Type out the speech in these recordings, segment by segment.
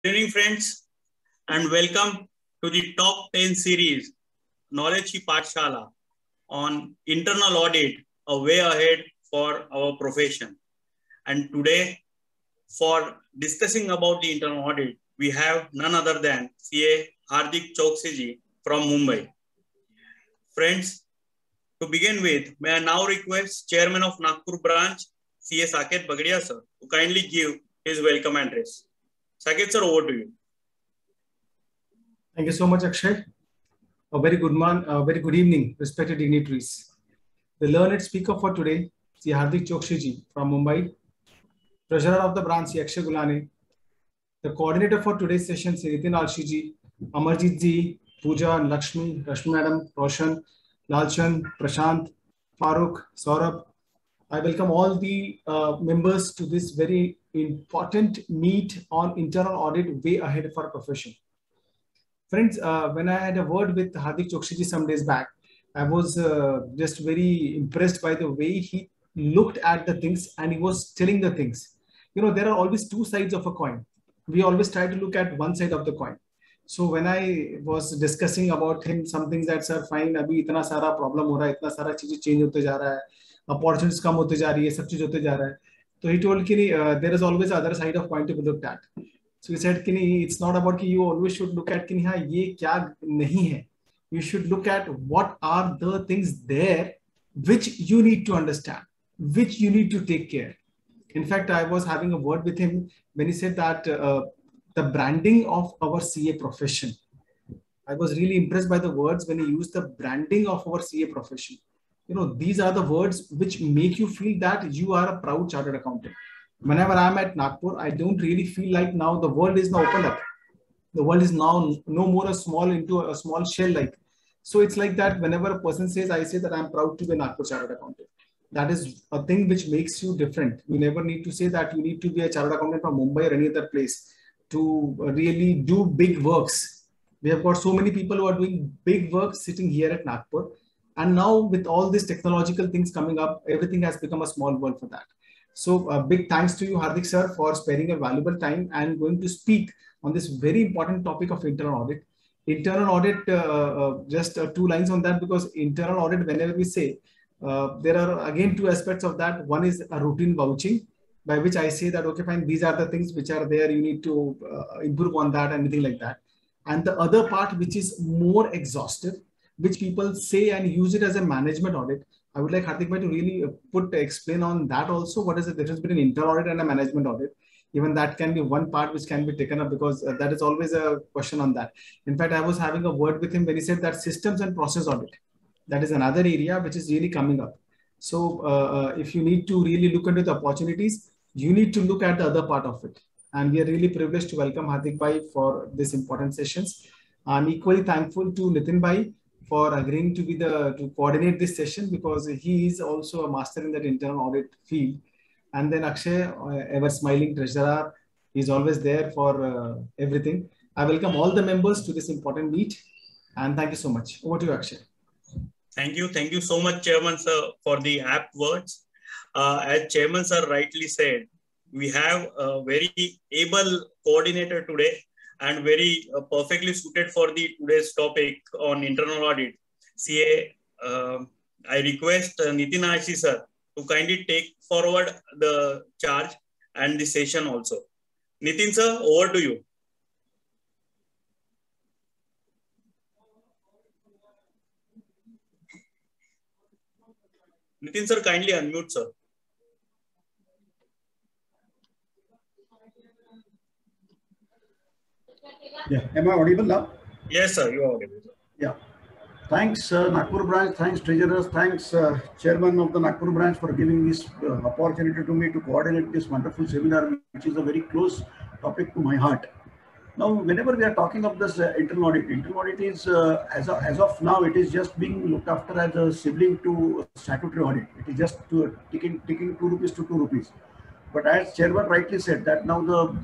evening, friends, and welcome to the Top 10 series, Knowledge Ki Pathshala, on internal audit, a way ahead for our profession. And today, for discussing about the internal audit, we have none other than CA Hardik Choksey ji from Mumbai. Friends, to begin with, may I now request Chairman of Nagpur branch, CA Saket Bagadia sir, to kindly give his welcome address. Saket sir, over to you. Thank you so much, Akshay. A very good evening, respected dignitaries. The learned speaker for today, Sri Hardik Choksey ji from Mumbai, Treasurer of the branch, Sri Akshay Gulane, the coordinator for today's session, Sri Nitin Alshi ji, Amarjit ji, Pooja and Lakshmi, Rashmi Madam, Roshan, Lalchand, Prashant, Farooq, Saurabh. I welcome all the members to this very important meet on internal audit way ahead for our profession. Friends, when I had a word with Hardik Choksey ji some days back, I was just very impressed by the way he looked at the things and he was telling the things. You know, there are always two sides of a coin. We always try to look at one side of the coin. So when I was discussing about him, some things that sir, fine, abhi itna sara problem ho raha hai, itna sara cheezein change hote ja raha hai, opportunities kam hote ja rahi hai, sab cheez hote ja raha hai. So he told ki there is always the other side of coin to be looked at. So he said, it's not about you always should look at ye kya nahi hai. You should look at what are the things there which you need to understand, which you need to take care. In fact, I was having a word with him when he said that the branding of our CA profession. I was really impressed by the words when he used the branding of our CA profession. You know, these are the words which make you feel that you are a proud chartered accountant. Whenever I'm at Nagpur, I don't really feel like now the world is now opened up. The world is now no more a small shell like. So it's like that whenever a person says, I say that I'm proud to be a Nagpur chartered accountant. That is a thing which makes you different. You never need to say that you need to be a chartered accountant from Mumbai or any other place to really do big works. We have got so many people who are doing big work sitting here at Nagpur. And now with all these technological things coming up, everything has become a small world for that. So big thanks to you, Hardik sir, for sparing a valuable time and going to speak on this very important topic of internal audit. Internal audit, just 2 lines on that, because internal audit, whenever we say, there are again 2 aspects of that. One is a routine vouching, by which I say that, okay, fine, these are the things which are there. You need to improve on that and anything like that. And the other part, which is more exhaustive, which people say and use it as a management audit. I would like Hardik bhai to really explain on that also. What is the difference between internal audit and a management audit? Even that can be one part which can be taken up, because that is always a question on that. In fact, I was having a word with him when he said that systems and process audit, that is another area which is really coming up. So if you need to really look into the opportunities, you need to look at the other part of it. And we are really privileged to welcome Hardik bhai for this important sessions. I'm equally thankful to Nitin bhai for agreeing to be to coordinate this session, because he is also a master in that internal audit field. And then Akshay, ever smiling treasurer, is always there for everything. I welcome all the members to this important meet, and thank you so much. Over to you, Akshay. Thank you so much, Chairman sir, for the apt words. As Chairman sir rightly said, we have a very able coordinator today, and very perfectly suited for the today's topic on internal audit. CA, I request Nitin Alshi sir to kindly take forward the charge and the session also. Nitin sir, over to you. Nitin sir, kindly unmute sir. Yeah, am I audible now? Yes, sir, you are audible. Yeah. Thanks, Nagpur branch. Thanks, treasurers. Thanks, chairman of the Nagpur branch, for giving this opportunity to me to coordinate this wonderful seminar, which is a very close topic to my heart. Now, whenever we are talking of this internal audit is, as of now, it is just being looked after as a sibling to statutory audit. It is just taking 2 rupees to 2 rupees. But as chairman rightly said, that now the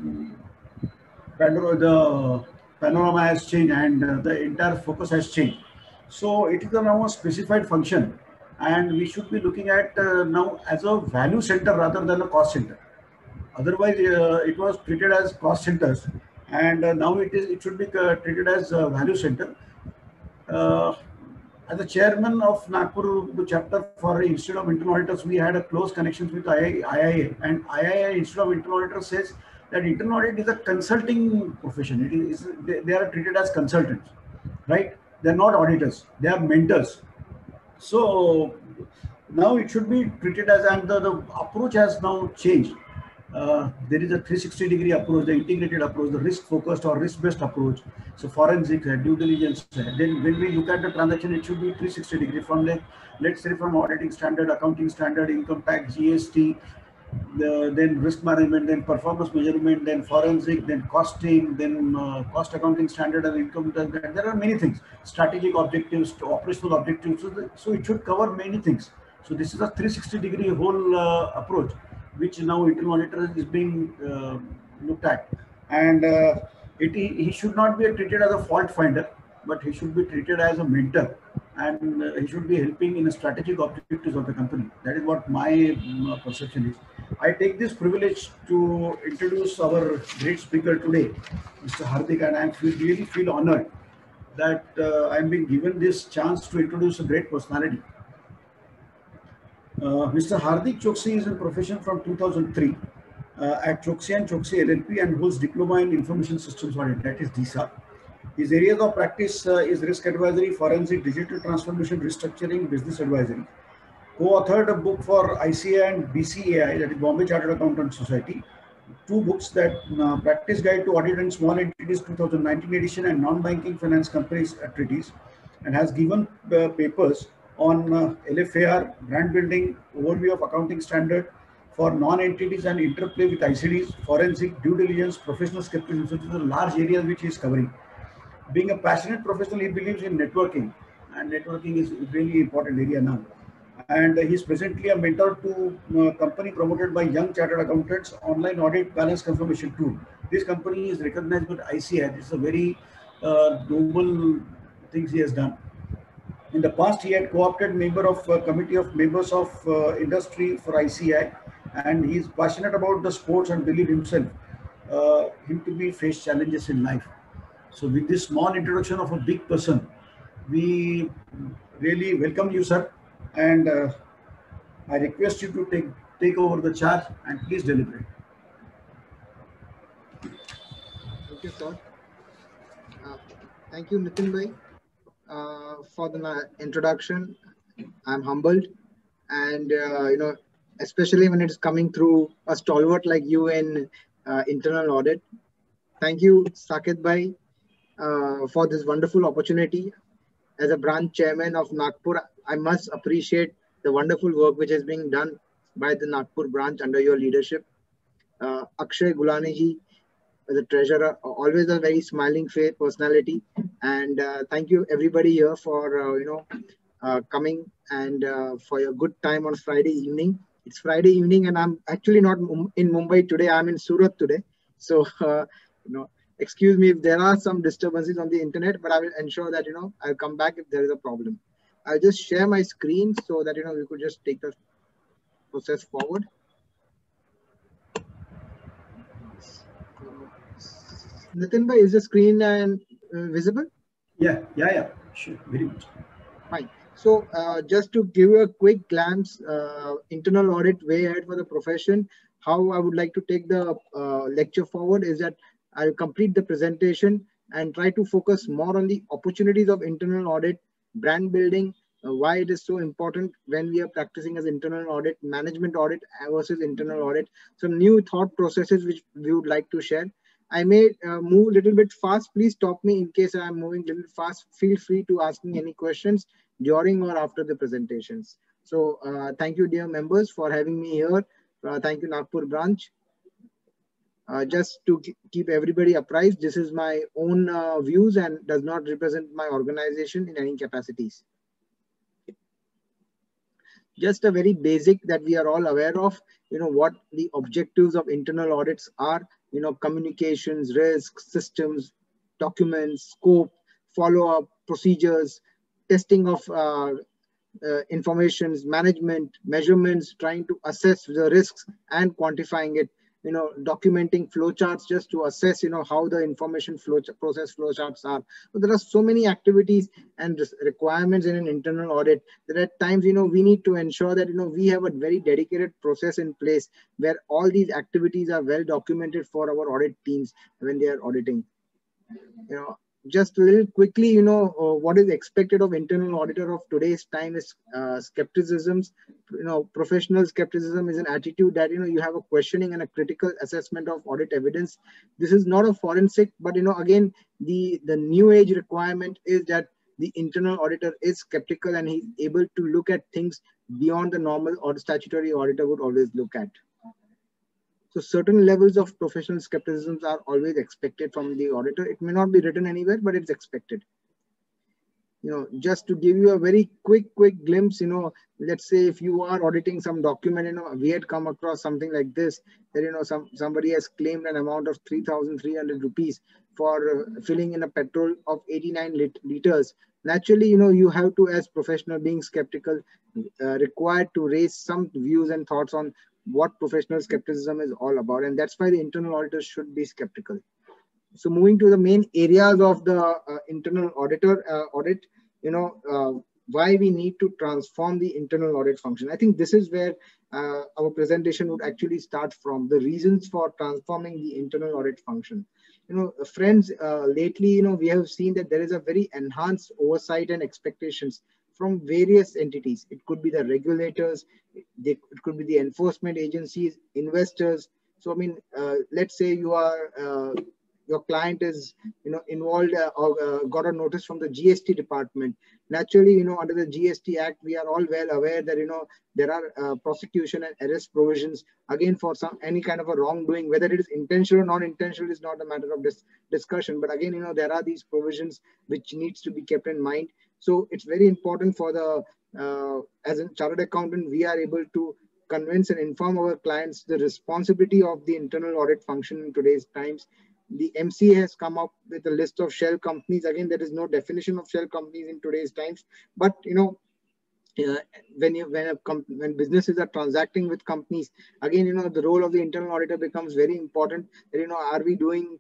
panorama has changed and the entire focus has changed. So it is now a specified function, and we should be looking at now as a value center rather than a cost center. Otherwise, it was treated as cost centers. and now it should be treated as a value center. As the chairman of Nagpur chapter for Institute of Internal Auditors, we had a close connections with IIA, and IIA Institute of Internal Auditors says that internal audit is a consulting profession. They are treated as consultants, right? They're not auditors; they are mentors. So now it should be treated as, and the approach has now changed. There is a 360-degree approach, the integrated approach, the risk-focused or risk-based approach. So forensic, due diligence. Then when we look at the transaction, it should be 360-degree from, like, let's say, from auditing standard, accounting standard, income tax, GST, then risk management, then performance measurement, then forensic, then costing, then cost accounting standard and income tax. There are many things, strategic objectives to operational objectives. So it should cover many things. So this is a 360-degree whole approach, which now internal auditor is being looked at, and he should not be treated as a fault finder, but he should be treated as a mentor, and he should be helping in the strategic objectives of the company. That is what my perception is. I take this privilege to introduce our great speaker today, Mr. Hardik, and I really feel honored that I'm being given this chance to introduce a great personality. Mr. Hardik Choksi is in profession from 2003 at Choksi & Choksi LLP and holds Diploma in Information Systems Audit, that is DISA. His areas of practice is risk advisory, forensic, digital transformation, restructuring, business advisory. Co-authored a book for ICAI and BCAI, that is Bombay Chartered Accountants Society. 2 books, that Practice Guide to Audit and Small Entities 2019 edition and Non-Banking Finance Companies Treaties, and has given papers on LFAR, brand building, overview of accounting standard for non-entities and interplay with ICDs, forensic, due diligence, professional skepticism. So these are large areas which he is covering. Being a passionate professional, he believes in networking, and networking is a really important area now. And he is presently a mentor to a company promoted by Young Chartered Accountants, online audit balance confirmation tool. This company is recognized by ICAI. This is a very noble things he has done. In the past, he had co-opted member of committee of members of industry for ICAI, and he is passionate about the sports and believe himself him to be face challenges in life. So with this small introduction of a big person, we really welcome you, sir, and I request you to take over the charge and please deliberate. Thank you, sir. Thank you, Nitin bhai, for the introduction. I'm humbled, and especially when it's coming through a stalwart like you in internal audit. Thank you, Saket bhai, for this wonderful opportunity. As a branch chairman of Nagpur, I must appreciate the wonderful work which is being done by the Nagpur branch under your leadership. Akshay Gulane ji, the treasurer, always a very smiling face personality, and thank you everybody here for coming and for your good time on Friday evening. It's Friday evening, and I'm actually not in Mumbai today. I'm in Surat today, so excuse me if there are some disturbances on the internet, but I will ensure that I'll come back if there is a problem. I'll just share my screen so that we could just take the process forward. Nitin bhai, is the screen visible? Yeah, sure, very much. Fine. So just to give you a quick glance, internal audit way ahead for the profession, how I would like to take the lecture forward is that I'll complete the presentation and try to focus more on the opportunities of internal audit, brand building, why it is so important when we are practicing as internal audit, management audit versus internal audit, some new thought processes which we would like to share. I may move a little bit fast. Please stop me in case I'm moving a little fast. Feel free to ask me any questions during or after the presentations. So thank you, dear members, for having me here. Thank you, Nagpur branch. Just to keep everybody apprised, this is my own views and does not represent my organization in any capacities. Just a very basic that we are all aware of, what the objectives of internal audits are, communications, risks, systems, documents, scope, follow-up, procedures, testing of informations, management, measurements, trying to assess the risks and quantifying it, documenting flowcharts just to assess, how the information process flowcharts are. So there are so many activities and requirements in an internal audit that at times, we need to ensure that, we have a very dedicated process in place where all these activities are well documented for our audit teams when they are auditing. Just a little quickly, what is expected of internal auditor of today's time is skepticisms. Professional skepticism is an attitude that, you have a questioning and a critical assessment of audit evidence. This is not a forensic, but, again, the new age requirement is that the internal auditor is skeptical and he's able to look at things beyond the normal or the statutory auditor would always look at. So certain levels of professional skepticism are always expected from the auditor. It may not be written anywhere, but it's expected. Just to give you a very quick glimpse, let's say if you are auditing some document, we had come across something like this, that, somebody has claimed an amount of 3,300 rupees for filling in a petrol of 89 liters. Naturally, you have to, as professional being skeptical, required to raise some views and thoughts on what professional skepticism is all about. And that's why the internal auditors should be skeptical. So moving to the main areas of the internal auditor audit, why we need to transform the internal audit function. I think this is where our presentation would actually start from, the reasons for transforming the internal audit function. Friends, lately, we have seen that there is a very enhanced oversight and expectations from various entities. It could be the regulators, it could be the enforcement agencies, investors. So, I mean, let's say you are, your client is, involved or got a notice from the GST department. Naturally, under the GST Act, we are all well aware that, there are prosecution and arrest provisions, again, for any kind of a wrongdoing, whether it is intentional or non-intentional is not a matter of discussion. But again, there are these provisions which needs to be kept in mind. So it's very important for the, as a chartered accountant, we are able to convince and inform our clients the responsibility of the internal audit function in today's times. The MCA has come up with a list of shell companies. Again, there is no definition of shell companies in today's times, but when businesses are transacting with companies, again, the role of the internal auditor becomes very important. Are we doing,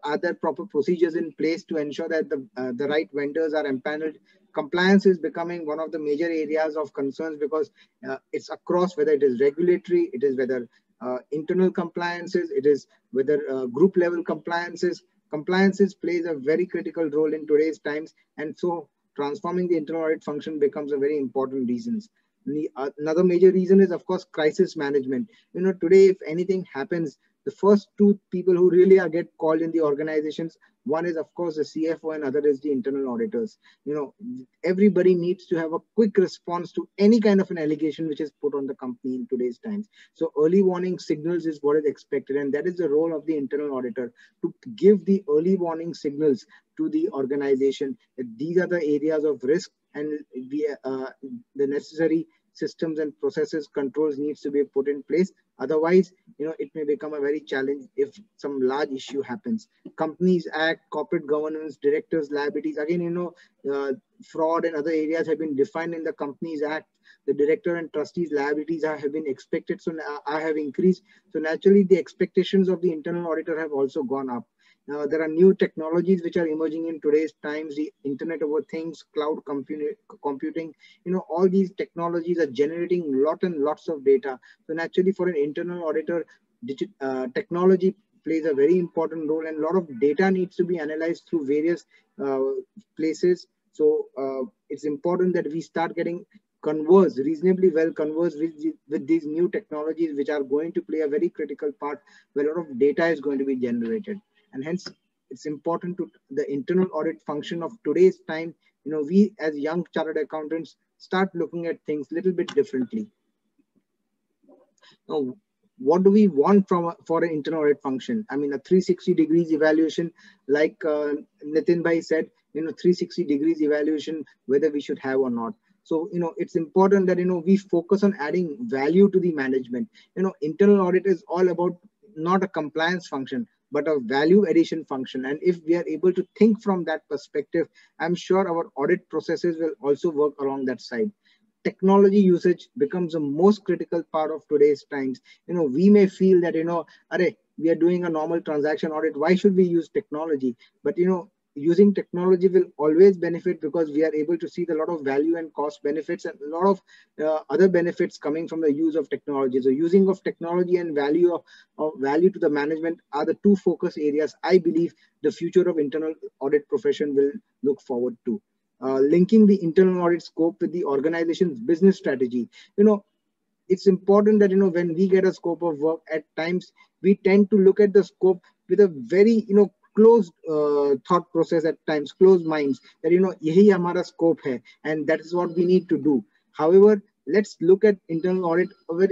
are there proper procedures in place to ensure that the right vendors are empaneled? Compliance is becoming one of the major areas of concerns because it's across, whether it is regulatory, it is whether internal compliances, it is whether group level compliances. Compliances plays a very critical role in today's times, and so transforming the internal audit function becomes a very important reason. Another major reason is, of course, crisis management. Today, if anything happens, the first two people who really get called in the organizations, one is, of course, the CFO and other is the internal auditors. Everybody needs to have a quick response to any kind of an allegation which is put on the company in today's times. So early warning signals is what is expected, and that is the role of the internal auditor, to give the early warning signals to the organization that these are the areas of risk, and the necessary systems and processes, controls needs to be put in place. Otherwise, it may become a very challenge if some large issue happens. Companies Act, corporate governance, directors' liabilities. Again, fraud and other areas have been defined in the Companies Act. The director and trustees' liabilities have been expected, so have increased. So naturally, the expectations of the internal auditor have also gone up. There are new technologies which are emerging in today's times, the Internet of Things, cloud computing, all these technologies are generating lots of data. So naturally, for an internal auditor, technology plays a very important role, and a lot of data needs to be analyzed through various places. So it's important that we start getting reasonably well conversed with these new technologies, which are going to play a very critical part where a lot of data is going to be generated. And hence, it's important to the internal audit function of today's time. We as young chartered accountants start looking at things a little bit differently. Now, what do we want for an internal audit function? I mean, a 360 degrees evaluation, like Nitin Bhai said, 360 degrees evaluation, whether we should have or not. So, it's important that, we focus on adding value to the management. Internal audit is all about not a compliance function, but a value addition function. And if we are able to think from that perspective, I'm sure our audit processes will also work along that side. technology usage becomes the most critical part of today's times. We may feel that, array, we are doing a normal transaction audit. Why should we use technology? But, using technology will always benefit because we are able to see a lot of value and cost benefits and a lot of other benefits coming from the use of technology. So using of technology and value of value to the management are the two focus areas I believe the future of internal audit profession will look forward to. Linking the internal audit scope with the organization's business strategy. It's important that, when we get a scope of work, at times we tend to look at the scope with a very, closed thought process, at times closed minds, that yahi hamara scope hai and that is what we need to do. However, let's look at internal audit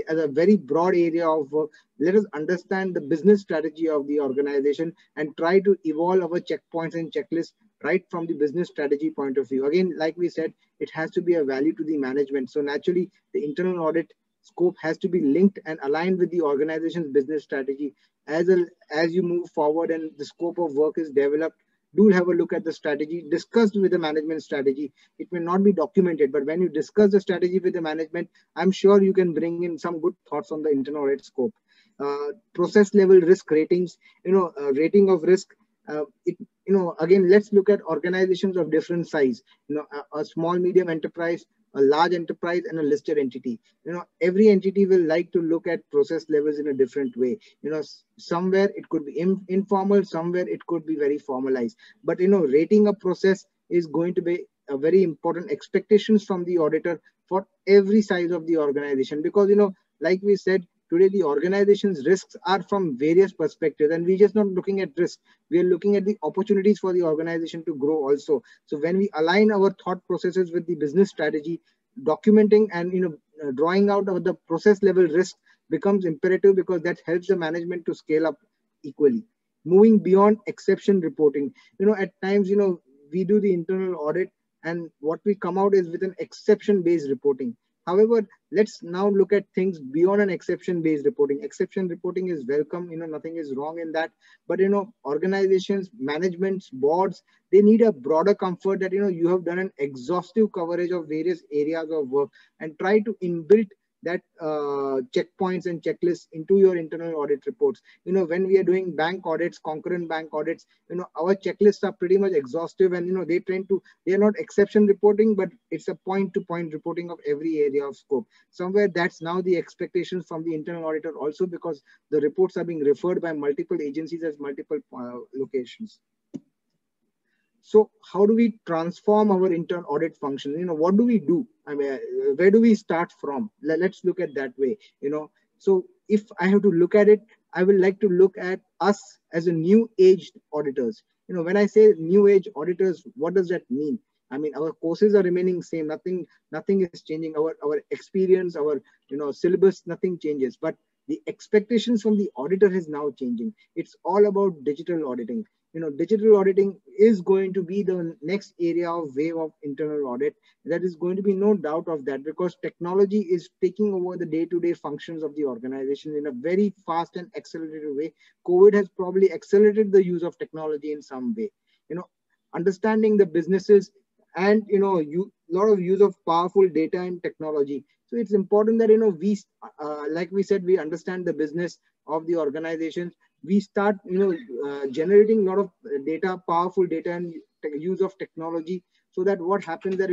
as a very broad area of work. Let us understand the business strategy of the organization and try to evolve our checkpoints and checklists right from the business strategy point of view. Again, like we said, it has to be a value to the management. So naturally, the internal audit scope has to be linked and aligned with the organization's business strategy. As you move forward and the scope of work is developed, do have a look at the strategy, discussed with the management strategy. It may not be documented, but when you discuss the strategy with the management, I'm sure you can bring in some good thoughts on the internal audit scope. Process level risk ratings, rating of risk. Again, let's look at organizations of different size, a small, medium enterprise, a large enterprise, and a listed entity. Every entity will like to look at process levels in a different way. Somewhere it could be informal, somewhere it could be very formalized. But, rating a process is going to be a very important expectations from the auditor for every size of the organization. Because, like we said, today the organization's risks are from various perspectives, and we're just not looking at risk. We are looking at the opportunities for the organization to grow also. So when we align our thought processes with the business strategy, documenting and drawing out of the process level risk becomes imperative, because that helps the management to scale up equally. Moving beyond exception reporting, at times we do the internal audit and what we come out is with an exception based reporting. However, let's now look at things beyond an exception-based reporting. Exception reporting is welcome, nothing is wrong in that. But, organizations, managements, boards, they need a broader comfort that, you have done an exhaustive coverage of various areas of work and try to inbuilt that checkpoints and checklists into your internal audit reports. When we are doing bank audits, concurrent bank audits, our checklists are pretty much exhaustive, and they are not exception reporting, but it's a point-to-point reporting of every area of scope. Somewhere that's now the expectations from the internal auditor also, because the reports are being referred by multiple agencies as multiple locations. So how do we transform our internal audit function? What do we do? I mean, where do we start from? Let's look at that way. So if I have to look at it, I will like to look at us as a new age auditors. When I say new age auditors, what does that mean? I mean, our courses are remaining same. Nothing is changing. Our experience, our syllabus, nothing changes. But the expectations from the auditor is now changing. It's all about digital auditing. Digital auditing is going to be the next area of wave of internal audit. That is going to be no doubt of that, because technology is taking over the day-to-day functions of the organization in a very fast and accelerated way. COVID has probably accelerated the use of technology in some way. Understanding the businesses and lot of use of powerful data and technology. So it's important that we like we said, we understand the business of the organization. We start generating a lot of data, powerful data, and use of technology, so that what happens that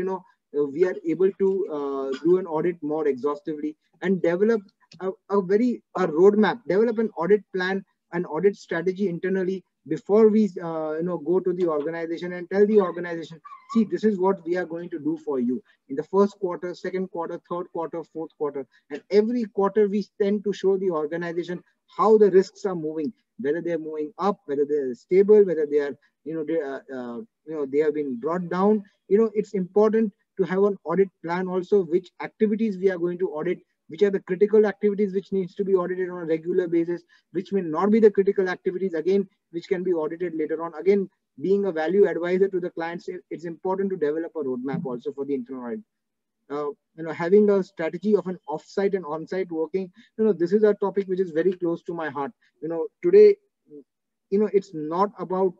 we are able to do an audit more exhaustively and develop a roadmap, develop an audit plan, an audit strategy internally before we go to the organization and tell the organization, see, this is what we are going to do for you in the first quarter, second quarter, third quarter, fourth quarter. And every quarter we tend to show the organization how the risks are moving, whether they're moving up, whether they're stable, whether they are, they have been brought down. It's important to have an audit plan also, which activities we are going to audit, which are the critical activities which needs to be audited on a regular basis, which may not be the critical activities, again, which can be audited later on. Again, being a value advisor to the clients, it's important to develop a roadmap also for the internal audit. Having a strategy of an offsite and onsite working, this is a topic which is very close to my heart. Today, it's not about,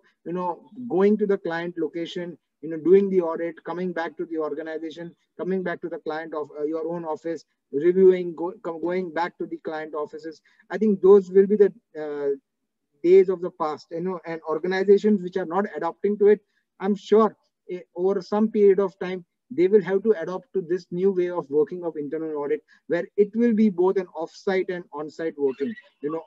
going to the client location, doing the audit, coming back to the organization, coming back to the client of your own office, reviewing, going back to the client offices. I think those will be the days of the past, and organizations which are not adapting to it, I'm sure over some period of time, they will have to adopt to this new way of working of internal audit, where it will be both an off-site and on-site working.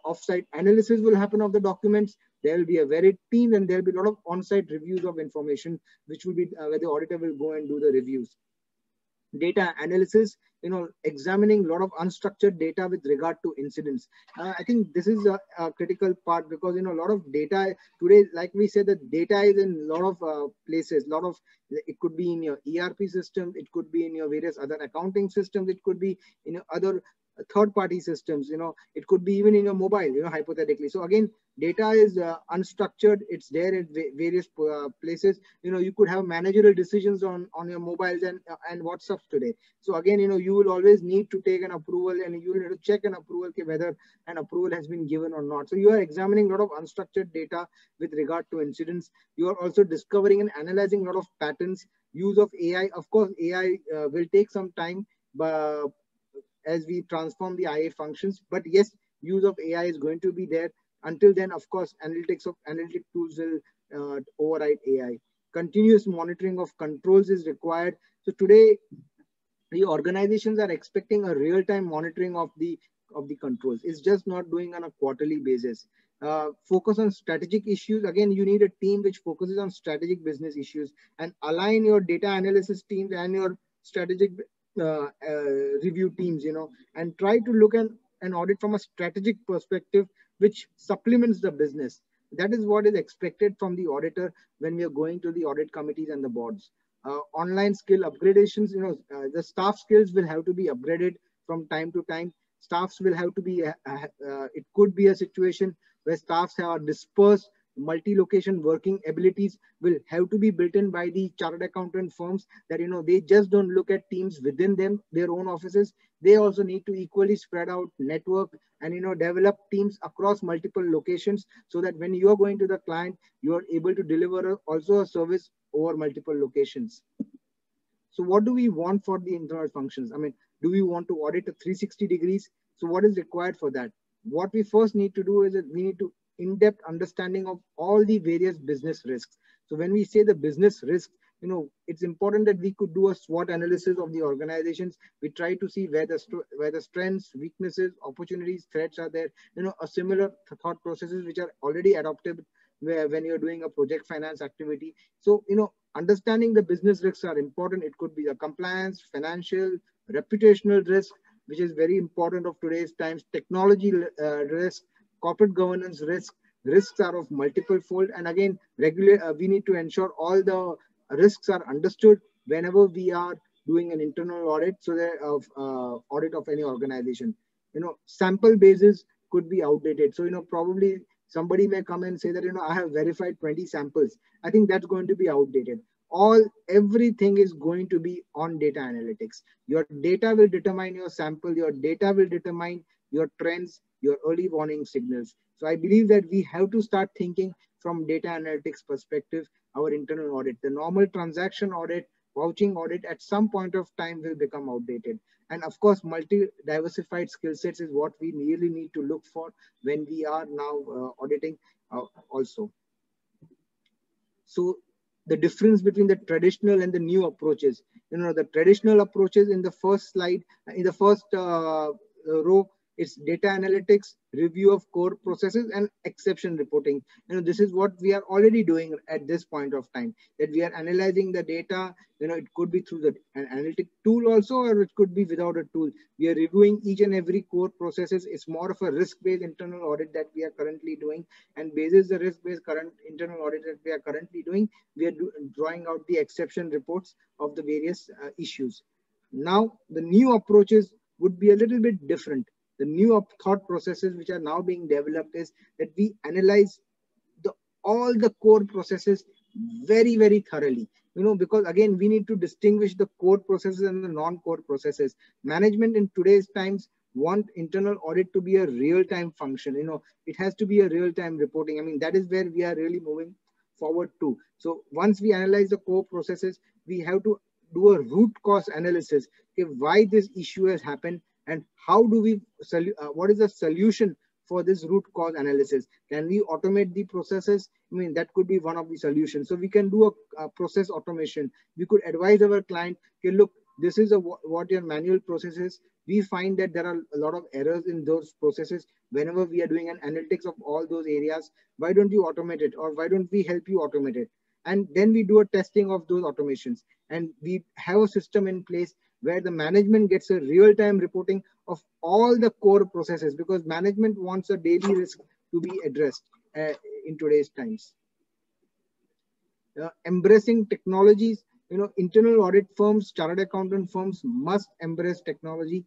Off-site analysis will happen of the documents. There will be a varied team, and there will be a lot of on-site reviews of information, which will be where the auditor will go and do the reviews. Data analysis, examining a lot of unstructured data with regard to incidents. I think this is a critical part, because a lot of data today, like we said, the data is in a lot of places. It could be in your ERP system, it could be in your various other accounting systems, it could be in other third-party systems. It could be even in your mobile, hypothetically. So again, data is unstructured. It's there in various places. You could have managerial decisions on your mobiles and WhatsApp today. So again, you will always need to take an approval, and you will need to check an approval whether an approval has been given or not. So you are examining a lot of unstructured data with regard to incidents. You are also discovering and analyzing a lot of patterns. Use of AI. Of course, AI will take some time, but as we transform the IA functions, but yes, use of AI is going to be there. Until then, of course, analytic tools will override AI. Continuous monitoring of controls is required. So today, the organizations are expecting a real-time monitoring of the controls. It's just not doing on a quarterly basis. Focus on strategic issues. Again, you need a team which focuses on strategic business issues, and align your data analysis teams and your strategic review teams, and try to look at an audit from a strategic perspective, which supplements the business. That is what is expected from the auditor when we are going to the audit committees and the boards. Online skill upgradations, the staff skills will have to be upgraded from time to time. Staffs will have to be, it could be a situation where staffs are dispersed. Multi-location working abilities will have to be built in by the chartered accountant firms, that they just don't look at teams within their own offices. They also need to equally spread out, network, and develop teams across multiple locations, so that when you are going to the client, you are able to deliver also a service over multiple locations. So what do we want for the internal functions? I mean, do we want to audit a 360 degrees? So what is required for that? What we first need to do is that we need to in-depth understanding of all the various business risks. So when we say the business risks, it's important that we could do a SWOT analysis of the organizations. We try to see where the strengths, weaknesses, opportunities, threats are there. A similar thought processes which are already adopted when you're doing a project finance activity. So, understanding the business risks are important. It could be a compliance, financial, reputational risk, which is very important of today's times, technology risk, corporate governance risk. Risks are of multiple fold, and again, we need to ensure all the risks are understood whenever we are doing an internal audit, so that audit of any organization. Sample basis could be outdated. So probably somebody may come and say that I have verified 20 samples. I think that's going to be outdated. Everything is going to be on data analytics. Your data will determine your sample. Your data will determine your trends, your early warning signals. So I believe that we have to start thinking from data analytics perspective, our internal audit. The normal transaction audit, vouching audit at some point of time will become outdated. And of course, multi-diversified skill sets is what we really need to look for when we are now auditing also. So the difference between the traditional and the new approaches, the traditional approaches in the first slide, in the first row, it's data analytics, review of core processes, and exception reporting. This is what we are already doing at this point of time, that we are analyzing the data. It could be through an analytic tool also, or it could be without a tool. We are reviewing each and every core processes. It's more of a risk-based internal audit that we are currently doing. And basis the risk-based current internal audit that we are currently doing, we are drawing out the exception reports of the various issues. Now, the new approaches would be a little bit different. The new thought processes which are now being developed is that we analyze all the core processes very, very thoroughly. Because again, we need to distinguish the core processes and the non-core processes. Management in today's times want internal audit to be a real-time function. It has to be a real-time reporting. I mean, that is where we are really moving forward to. So once we analyze the core processes, we have to do a root cause analysis. Okay, why this issue has happened and how do we, what is the solution for this root cause analysis? Can we automate the processes? I mean, that could be one of the solutions. So we can do a process automation. We could advise our client, okay, look, this is what your manual process is. We find that there are a lot of errors in those processes. Whenever we are doing an analytics of all those areas, why don't you automate it? Or why don't we help you automate it? And then we do a testing of those automations. And we have a system in place where the management gets a real-time reporting of all the core processes, because management wants a daily risk to be addressed in today's times. Embracing technologies, internal audit firms, chartered accountant firms must embrace technology.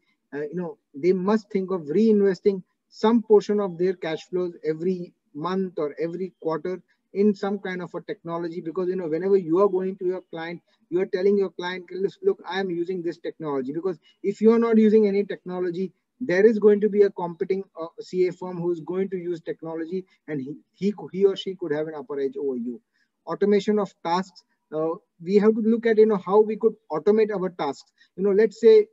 They must think of reinvesting some portion of their cash flows every month or every quarter in some kind of a technology, because whenever you are going to your client, you are telling your client, look, I am using this technology. Because if you are not using any technology, there is going to be a competing CA firm who is going to use technology, and he or she could have an upper edge over you. Automation of tasks. We have to look at how we could automate our tasks. Let's say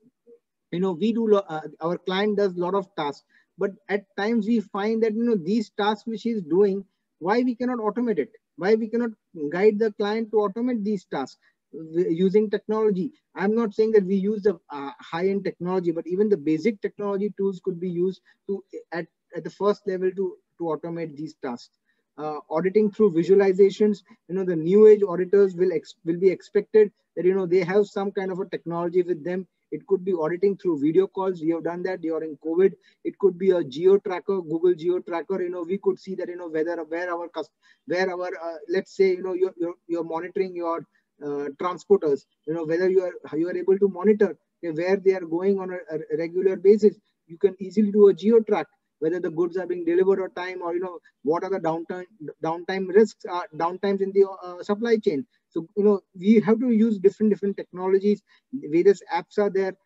we do our client does a lot of tasks, but at times we find that these tasks which he's doing, why we cannot automate it? Why we cannot guide the client to automate these tasks using technology? I'm not saying that we use the high-end technology, but even the basic technology tools could be used to at the first level to automate these tasks. Auditing through visualizations, the new age auditors will be expected that they have some kind of a technology with them. It could be auditing through video calls. We have done that during COVID. It could be a geo tracker, Google geo tracker. We could see that where our let's say you're monitoring your transporters. Whether you are able to monitor where they are going on a regular basis. You can easily do a geo track, whether the goods are being delivered on time, or what are the downtime risks, downtimes in the supply chain. So we have to use different technologies. Various apps are there.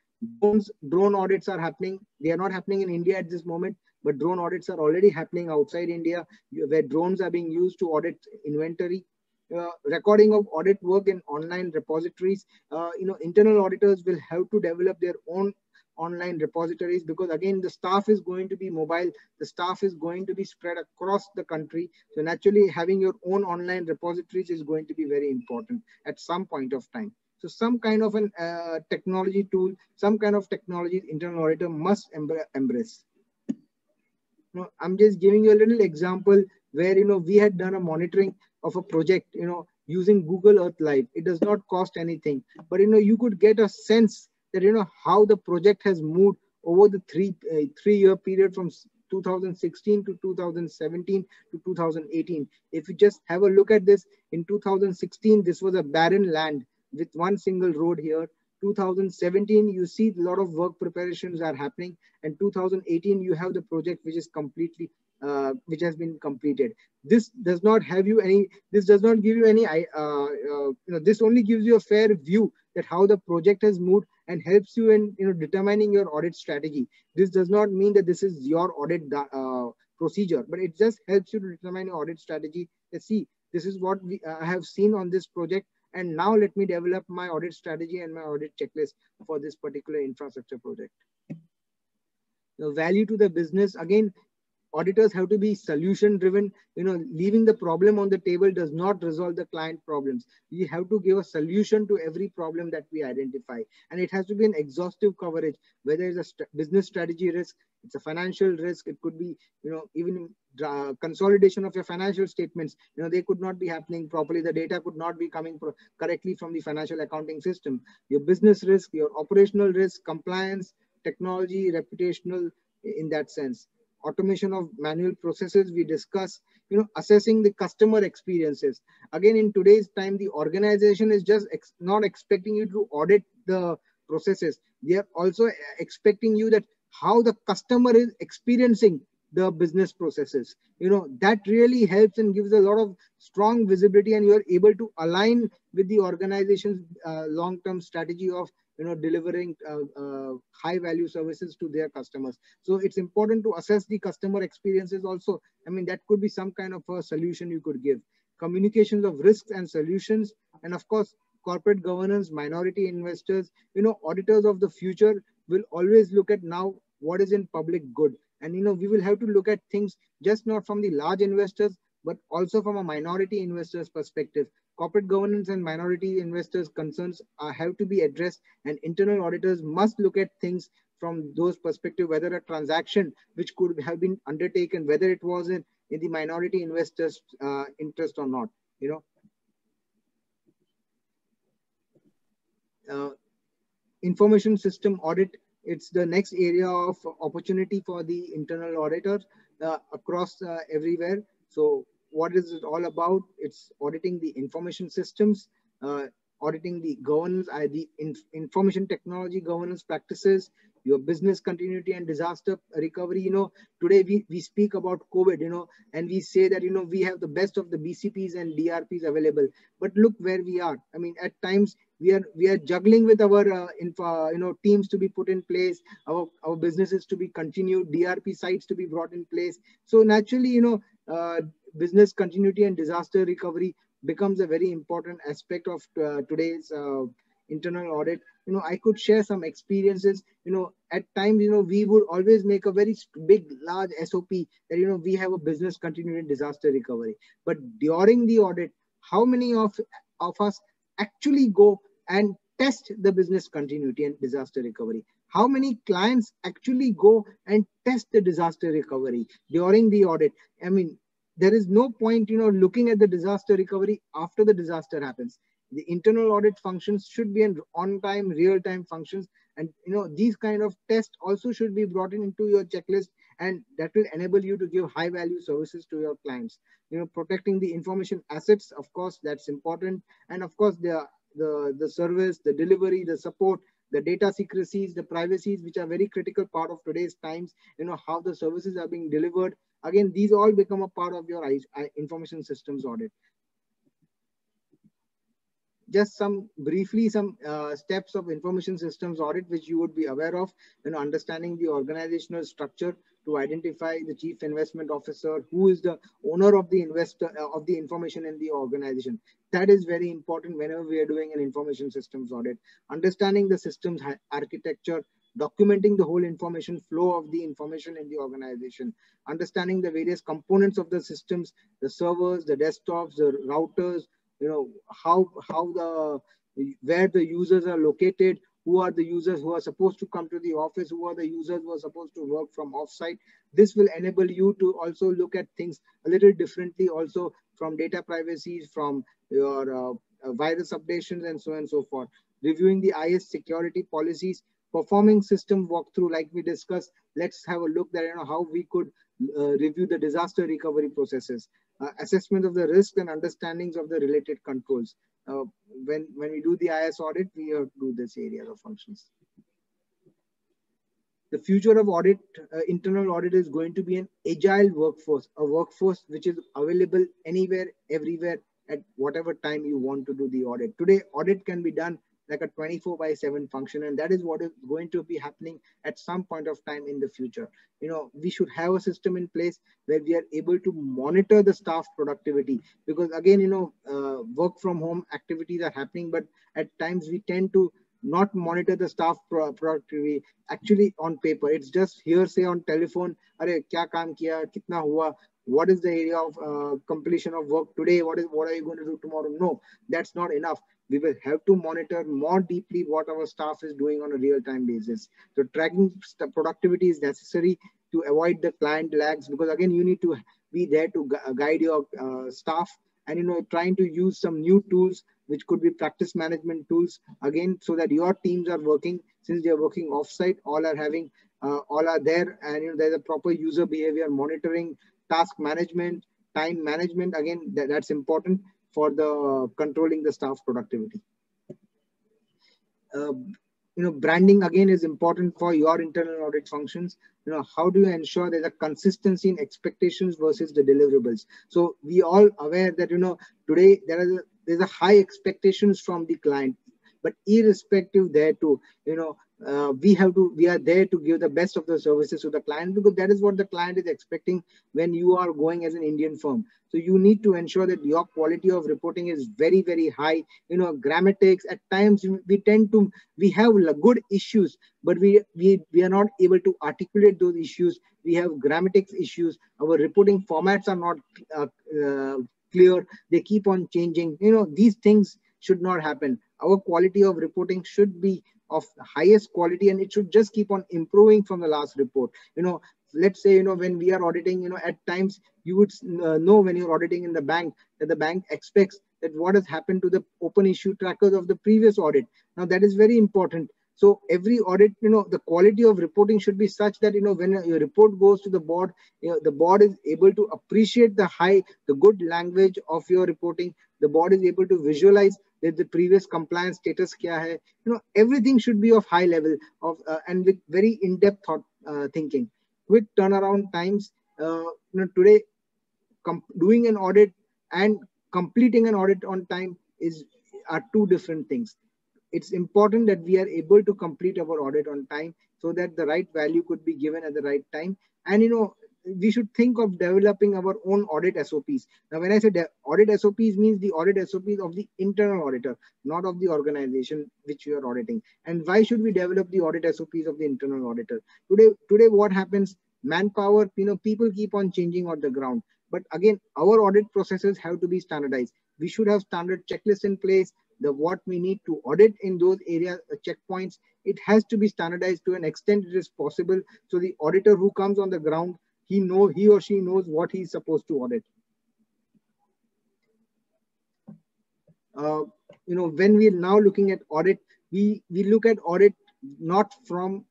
Drone audits are happening. They are not happening in India at this moment, but drone audits are already happening outside India, where drones are being used to audit inventory. Recording of audit work in online repositories. Internal auditors will have to develop their own online repositories, because again, the staff is going to be mobile, the staff is going to be spread across the country. So naturally, having your own online repositories is going to be very important at some point of time. So some kind of an technology tool, some kind of technology internal auditor must embrace. I'm just giving you a little example where we had done a monitoring of a project using Google Earth Live. It does not cost anything, but you could get a sense that how the project has moved over the three-year period from 2016 to 2017 to 2018. If you just have a look at this, in 2016 this was a barren land with one single road here. 2017 you see a lot of work preparations are happening, and 2018 you have the project which is completely which has been completed. This does not have you any. This does not give you any. This only gives you a fair view that how the project has moved, and helps you in determining your audit strategy. This does not mean that this is your audit procedure, but it just helps you to determine your audit strategy. Let's see, this is what we have seen on this project, and now let me develop my audit strategy and my audit checklist for this particular infrastructure project. The value to the business, again, auditors have to be solution driven. Leaving the problem on the table does not resolve the client problems. We have to give a solution to every problem that we identify, and it has to be an exhaustive coverage, whether it's a business strategy risk, it's a financial risk, it could be even consolidation of your financial statements. They could not be happening properly, the data could not be coming correctly from the financial accounting system. Your business risk, your operational risk, compliance, technology, reputational, in that sense. Automation of manual processes, we discuss, assessing the customer experiences. Again, in today's time, the organization is just not expecting you to audit the processes. They are also expecting you that how the customer is experiencing the business processes. That really helps and gives a lot of strong visibility, and you are able to align with the organization's long-term strategy of delivering high value services to their customers. So it's important to assess the customer experiences also. I mean, that could be some kind of a solution you could give. communications of risks and solutions, and of course, corporate governance, minority investors. Auditors of the future will always look at now what is in public good. And, we will have to look at things just not from the large investors, but also from a minority investors perspective. Corporate governance and minority investors concerns have to be addressed, and internal auditors must look at things from those perspective, whether a transaction which could have been undertaken, whether it was in the minority investors interest or not. Information system audit, it's the next area of opportunity for the internal auditor across everywhere. So what is it all about? It's auditing the information systems, auditing the governance, the information technology governance practices, your business continuity and disaster recovery. Today we speak about COVID, and we say that, we have the best of the BCPs and DRPs available. But look where we are. I mean, at times we are juggling with our teams to be put in place, our businesses to be continued, DRP sites to be brought in place. So naturally, business continuity and disaster recovery becomes a very important aspect of today's internal audit. I could share some experiences. At times, we would always make a very big, large SOP that, we have a business continuity and disaster recovery. But during the audit, how many of us actually go and test the business continuity and disaster recovery? How many clients actually go and test the disaster recovery during the audit? I mean, there is no point, looking at the disaster recovery after the disaster happens. The internal audit functions should be an on-time, real-time functions. And, these kind of tests also should be brought into your checklist, and that will enable you to give high-value services to your clients. Protecting the information assets, of course, that's important. And of course, the service, the delivery, the support, the data secrecies, the privacies, which are very critical part of today's times, how the services are being delivered. Again, these all become a part of your information systems audit. Just briefly some steps of information systems audit which you would be aware of. Understanding the organizational structure to identify the chief investment officer, who is the owner of the information in the organization. That is very important whenever we are doing an information systems audit. Understanding the systems architecture, documenting the whole information flow of the information in the organization, understanding the various components of the systems, the servers, the desktops, the routers, where the users are located, who are the users who are supposed to come to the office, who are the users who are supposed to work from offsite. This will enable you to also look at things a little differently, also from data privacy, from your virus updations, and so on and so forth. Reviewing the IS security policies, performing system walkthrough, like we discussed. Let's have a look at how we could review the disaster recovery processes. Assessment of the risk and understandings of the related controls. When we do the IS audit, we have to do this area of functions. The future of audit, internal audit, is going to be an agile workforce, a workforce which is available anywhere, everywhere, at whatever time you want to do the audit. Today, audit can be done like a 24/7 function, and that is what is going to be happening at some point of time in the future. We should have a system in place where we are able to monitor the staff productivity, because again, work from home activities are happening, but at times we tend to not monitor the staff productivity actually on paper. It's just hearsay on telephone. Arey, kya kaam kiya, kitna hua? What is the area of completion of work today? What are you going to do tomorrow? No, that's not enough. We will have to monitor more deeply what our staff is doing on a real-time basis. So tracking productivity is necessary to avoid the client lags, because again, you need to be there to guide your staff, and trying to use some new tools, which could be practice management tools, again, so that your teams are working, since they are working offsite, all are there, and there's a proper user behavior monitoring, task management, time management. Again, that's important for the controlling the staff productivity. Branding again is important for your internal audit functions. How do you ensure there's a consistency in expectations versus the deliverables? So we all aware that today there's a high expectations from the client, but irrespective there too, we are there to give the best of the services to the client, because that is what the client is expecting when you are going as an Indian firm. So you need to ensure that your quality of reporting is very, very high. Grammatics, at times we have good issues, but we are not able to articulate those issues. We have grammatics issues. Our reporting formats are not clear. They keep on changing. These things should not happen. Our quality of reporting should be of highest quality, and it should just keep on improving from the last report. Let's say, when we are auditing, at times you would know when you're auditing in the bank that the bank expects that what has happened to the open issue trackers of the previous audit. Now that is very important. So every audit, the quality of reporting should be such that, when your report goes to the board, the board is able to appreciate the good language of your reporting. The board is able to visualize that the previous compliance status kya hai. Everything should be of high level of and with very in-depth thought thinking. Quick turnaround times. Today, doing an audit and completing an audit on time are two different things. It's important that we are able to complete our audit on time so that the right value could be given at the right time. And, we should think of developing our own audit SOPs. Now, when I say audit SOPs, means the audit SOPs of the internal auditor, not of the organization which you are auditing. And why should we develop the audit SOPs of the internal auditor? Today, what happens? Manpower, people keep on changing on the ground. But again, our audit processes have to be standardized. We should have standard checklists in place. What we need to audit in those areas, checkpoints, it has to be standardized to an extent it is possible. So the auditor who comes on the ground, he or she knows what he's supposed to audit. When we're now looking at audit, we look at audit not from,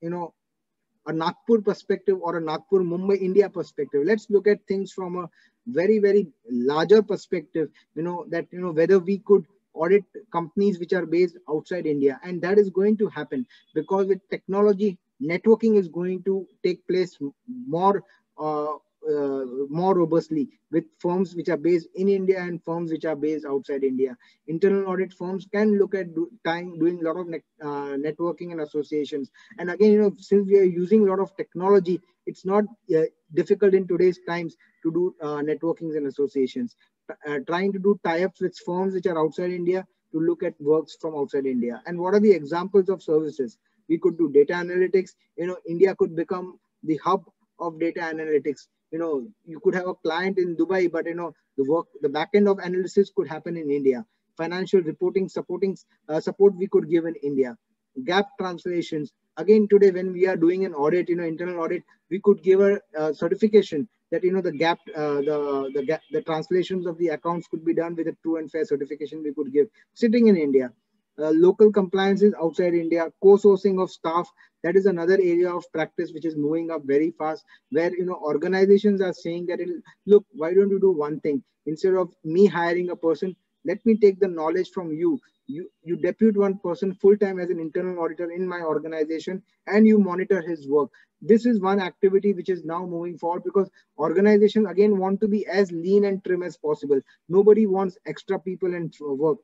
a Nagpur perspective or a Nagpur, Mumbai, India perspective. Let's look at things from a very, very larger perspective, whether we could audit companies which are based outside India. And that is going to happen because with technology, networking is going to take place more robustly with firms which are based in India and firms which are based outside India. Internal audit firms can look at doing a lot of networking and associations. And again, since we are using a lot of technology, it's not difficult in today's times to do networkings and associations. Trying to do tie-ups with firms which are outside India to look at works from outside India. And what are the examples of services? We could do data analytics. India could become the hub of data analytics. You could have a client in Dubai, but the back end of analysis could happen in India. Financial reporting support we could give in India. Gap translations. Again, today when we are doing an audit, internal audit, we could give a certification that the translations of the accounts could be done with a true and fair certification we could give sitting in India. Local compliances outside India, co-sourcing of staff, that is another area of practice which is moving up very fast, where organizations are saying that, look, why don't you do one thing? Instead of me hiring a person, let me take the knowledge from you. You depute one person full-time as an internal auditor in my organization and you monitor his work. This is one activity which is now moving forward because organizations again want to be as lean and trim as possible. Nobody wants extra people and work.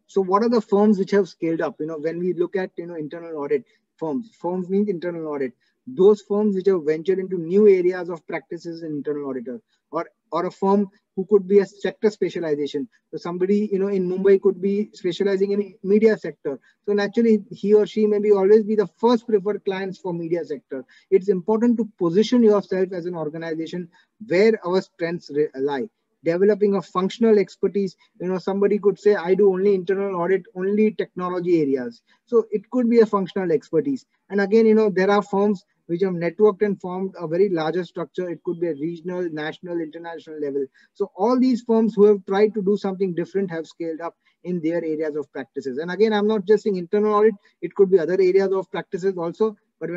So what are the firms which have scaled up? When we look at, internal audit firms means internal audit. Those firms which have ventured into new areas of practices in internal auditor, or a firm who could be a sector specialization. So somebody, in Mumbai could be specializing in media sector. So naturally, he or she may always be the first preferred clients for media sector. It's important to position yourself as an organization where our strengths lie. Developing a functional expertise, somebody could say, I do only internal audit, only technology areas. So it could be a functional expertise. And again, there are firms which have networked and formed a very larger structure. It could be a regional, national, international level. So all these firms who have tried to do something different have scaled up in their areas of practices. And again, I'm not just saying internal audit, it could be other areas of practices also, but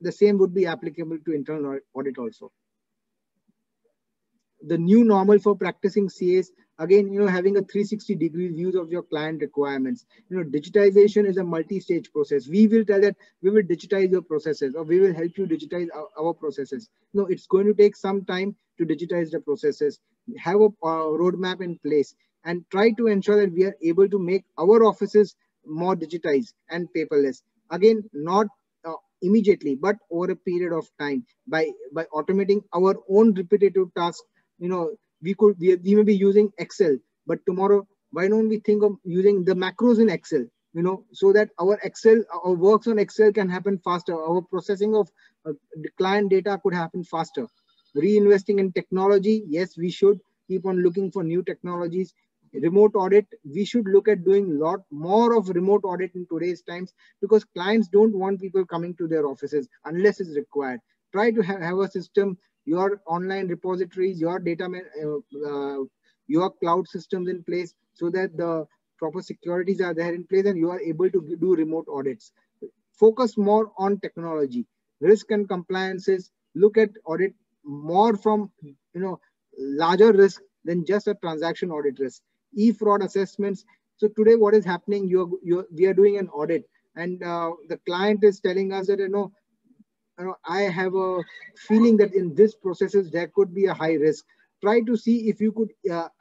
the same would be applicable to internal audit also. The new normal for practicing CAs, again, having a 360-degree view of your client requirements. Digitization is a multi-stage process. We will tell that we will digitize your processes, or we will help you digitize our processes. It's going to take some time to digitize the processes. Have a roadmap in place and try to ensure that we are able to make our offices more digitized and paperless. Again, not immediately, but over a period of time, by automating our own repetitive tasks. We may be using Excel, but tomorrow, why don't we think of using the macros in Excel, so that our works on Excel can happen faster. Our processing of the client data could happen faster. Reinvesting in technology, yes, we should keep on looking for new technologies. Remote audit, we should look at doing a lot more of remote audit in today's times, because clients don't want people coming to their offices unless it's required. Try to have a system, your online repositories, your data, your cloud systems in place, so that the proper securities are there in place and you are able to do remote audits. Focus more on technology, risk and compliances. Look at audit more from larger risk than just a transaction audit risk. E-fraud assessments. So today, what is happening? We are doing an audit, and the client is telling us that I have a feeling that in this processes there could be a high risk. Try to see if you could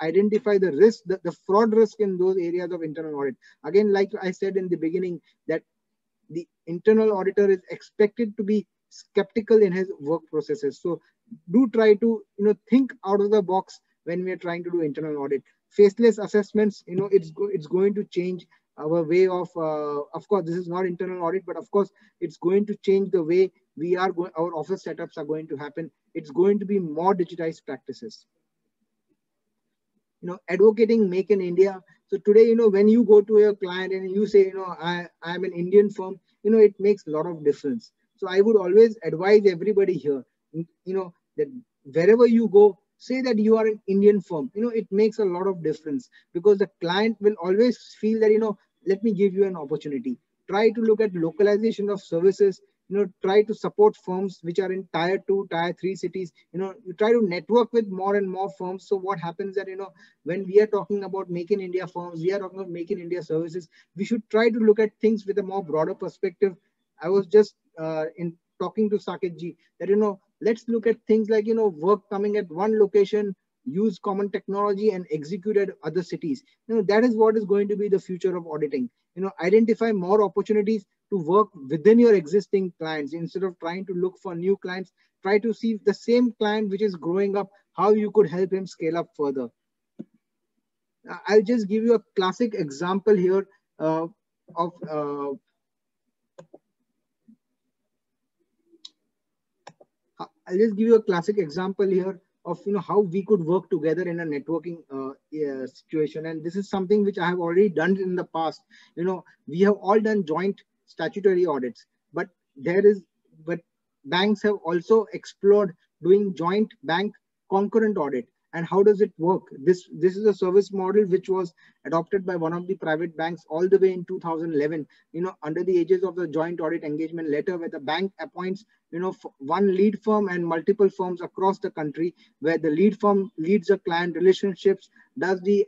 identify the risk, the fraud risk in those areas of internal audit. Again, like I said in the beginning, that the internal auditor is expected to be skeptical in his work processes. So do try to think out of the box when we are trying to do internal audit. Faceless assessments, it's going to change our way of course, this is not internal audit, but of course, it's going to change the way we are going, our office setups are going to happen. It's going to be more digitized practices. Advocating Make in India. So today, when you go to your client and you say, I'm an Indian firm, it makes a lot of difference. So I would always advise everybody here, that wherever you go, say that you are an Indian firm. It makes a lot of difference, because the client will always feel that, let me give you an opportunity. Try to look at localization of services. Try to support firms which are in tier 2, tier 3 cities. You try to network with more and more firms. So what happens that, when we are talking about Make in India firms, we are talking about Make in India services, we should try to look at things with a more broader perspective. I was just in talking to Saket ji that, let's look at things like, work coming at one location, use common technology and execute at other cities. That is what is going to be the future of auditing. Identify more opportunities to work within your existing clients instead of trying to look for new clients. Try to see the same client which is growing up, how you could help him scale up further. I'll just give you a classic example here of I'll just give you a classic example here of how we could work together in a networking situation. And this is something which I have already done in the past. We have all done joint statutory audits, but banks have also explored doing joint bank concurrent audit. And how does it work? This is a service model which was adopted by one of the private banks all the way in 2011, under the aegis of the joint audit engagement letter, where the bank appoints, one lead firm and multiple firms across the country, where the lead firm leads the client relationships, does the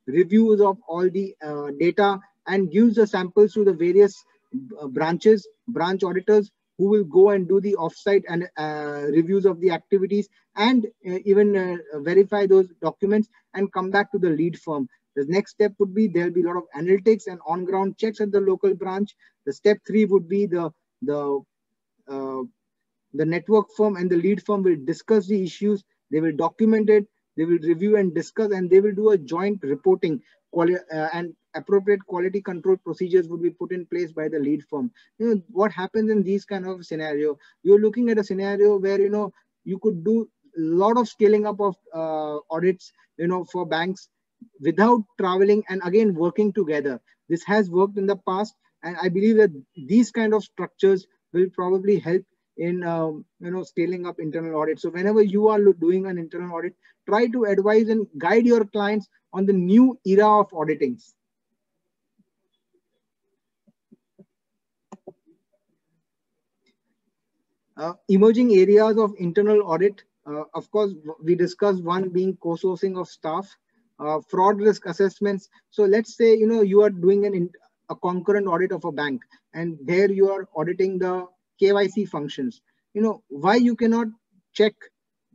reviews of all the data, and gives the samples to the various branch auditors, who will go and do the offsite and reviews of the activities, and even verify those documents and come back to the lead firm. The next step would be, there'll be a lot of analytics and on-ground checks at the local branch. The step 3 would be the network firm and the lead firm will discuss the issues. They will document it. They will review and discuss, and they will do a joint reporting, and appropriate quality control procedures would be put in place by the lead firm. What happens in these kind of scenario? You're looking at a scenario where, you could do a lot of scaling up of audits, for banks without traveling and again working together. This has worked in the past, and I believe that these kind of structures will probably help in scaling up internal audit. So whenever you are doing an internal audit, try to advise and guide your clients on the new era of auditings. Emerging areas of internal audit. Of course, we discussed one being co-sourcing of staff, fraud risk assessments. So let's say, you are doing a concurrent audit of a bank, and there you are auditing the KYC functions. Why you cannot check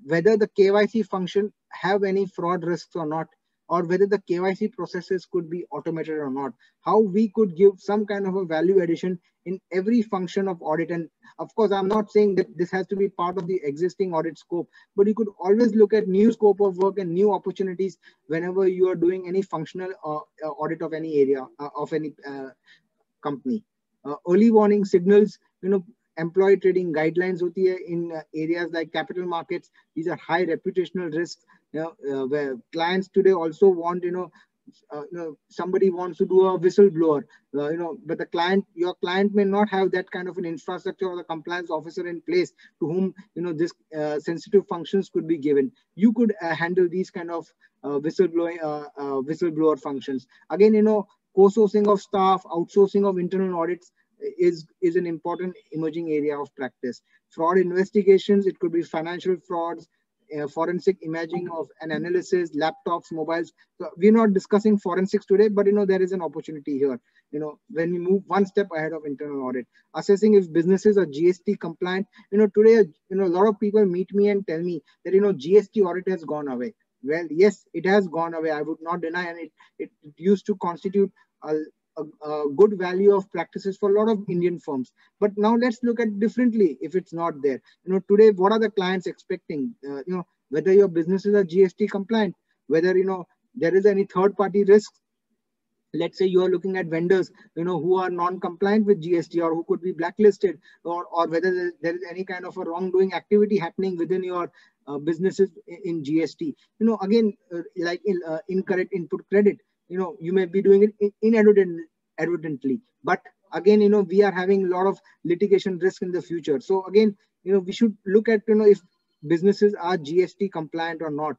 whether the KYC function have any fraud risks or not? or whether the KYC processes could be automated or not, how we could give some kind of a value addition in every function of audit. And of course, I'm not saying that this has to be part of the existing audit scope, but you could always look at new scope of work and new opportunities whenever you are doing any functional audit of any area of any company. Early warning signals, employee trading guidelines hoti hai in areas like capital markets. These are high reputational risks, where clients today also want, somebody wants to do a whistleblower, but your client may not have that kind of an infrastructure or the compliance officer in place to whom, this sensitive functions could be given. You could handle these kind of whistleblower functions. Again, co-sourcing of staff, outsourcing of internal audits is an important emerging area of practice. Fraud investigations, it could be financial frauds, forensic imaging of an analysis, laptops, mobiles. So we're not discussing forensics today, but there is an opportunity here. When we move one step ahead of internal audit, assessing if businesses are GST compliant. Today, a lot of people meet me and tell me that GST audit has gone away. Well, yes, it has gone away. I would not deny, and it used to constitute a good value of practices for a lot of Indian firms. But now let's look at differently if it's not there. Today, what are the clients expecting? Whether your businesses are GST compliant, whether, there is any third-party risk. Let's say you are looking at vendors, who are non-compliant with GST or who could be blacklisted, or whether there is any kind of a wrongdoing activity happening within your businesses in GST. Again, like incorrect input credit. You may be doing it inadvertently, but again, we are having a lot of litigation risk in the future. So again, we should look at, if businesses are GST compliant or not.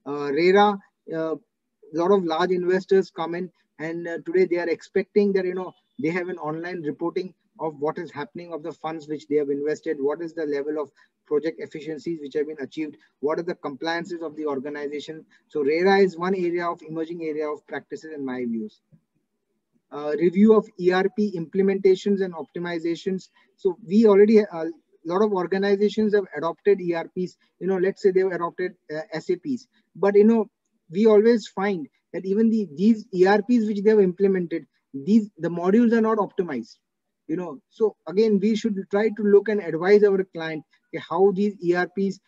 RERA, a lot of large investors come in, and today they are expecting that, they have an online reporting of what is happening of the funds which they have invested, what is the level of project efficiencies which have been achieved, what are the compliances of the organization. So RERA is one emerging area of practices in my views. Review of ERP implementations and optimizations. So we already, a lot of organizations have adopted ERPs, let's say they've adopted SAPs, but we always find that even these ERPs which they have implemented, the modules are not optimized. So again, we should try to look and advise our client how these ERPs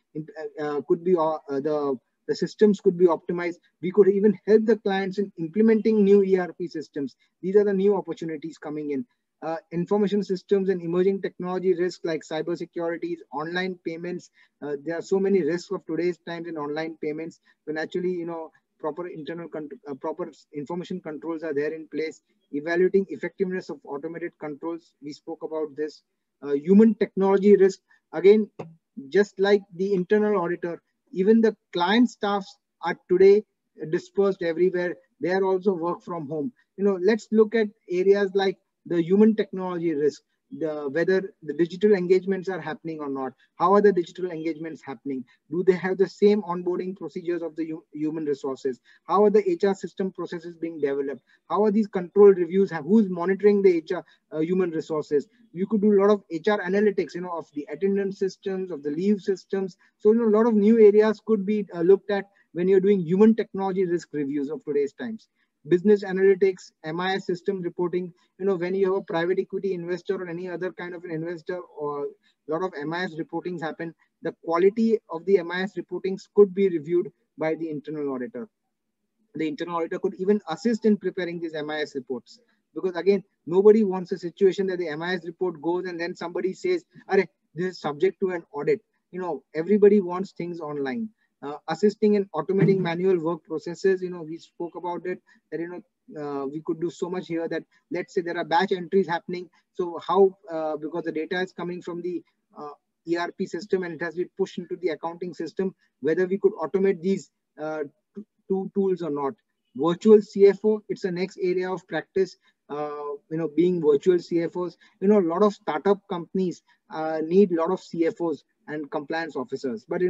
could be, the systems could be optimized. We could even help the clients in implementing new ERP systems. These are the new opportunities coming in. Information systems and emerging technology risks like cybersecurity, online payments. There are so many risks of today's times in online payments. So naturally, proper proper information controls are there in place. Evaluating effectiveness of automated controls. We spoke about this. Human technology risk. Again, just like the internal auditor, even the client staffs are today dispersed everywhere. They are also work from home. Let's look at areas like the human technology risk. Whether the digital engagements are happening or not. How are the digital engagements happening? Do they have the same onboarding procedures of the human resources? How are the HR system processes being developed? How are these control reviews? Who's monitoring the HR human resources? You could do a lot of HR analytics, of the attendance systems, of the leave systems. So, a lot of new areas could be looked at when you're doing human technology risk reviews of today's times. Business analytics, MIS system reporting, when you have a private equity investor or any other kind of an investor, or a lot of MIS reportings happen, the quality of the MIS reportings could be reviewed by the internal auditor. The internal auditor could even assist in preparing these MIS reports. Because again, nobody wants a situation that the MIS report goes and then somebody says, this is subject to an audit. Everybody wants things online. Assisting in automating manual work processes, we spoke about it, that, we could do so much here that, let's say there are batch entries happening. So how, because the data is coming from the ERP system and it has been pushed into the accounting system, whether we could automate these two tools or not. Virtual CFO, it's the next area of practice, being virtual CFOs. A lot of startup companies need a lot of CFOs and compliance officers, but,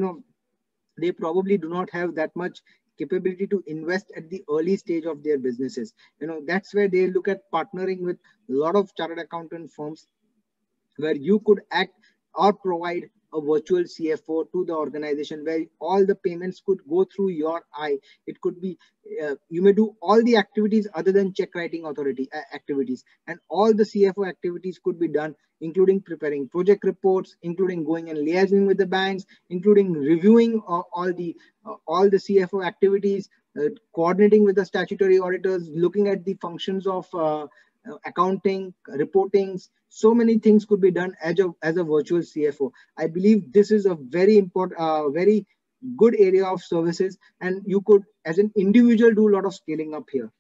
they probably do not have that much capability to invest at the early stage of their businesses. That's where they look at partnering with a lot of chartered accountant firms, where you could act or provide a virtual CFO to the organization where all the payments could go through your eye. It could be, you may do all the activities other than check writing authority activities, and all the CFO activities could be done, including preparing project reports, including going and liaising with the banks, including reviewing all the CFO activities, coordinating with the statutory auditors, looking at the functions of accounting, reportings. So many things could be done as a virtual CFO. I believe this is a very important, very good area of services, and you could, as an individual, do a lot of scaling up here.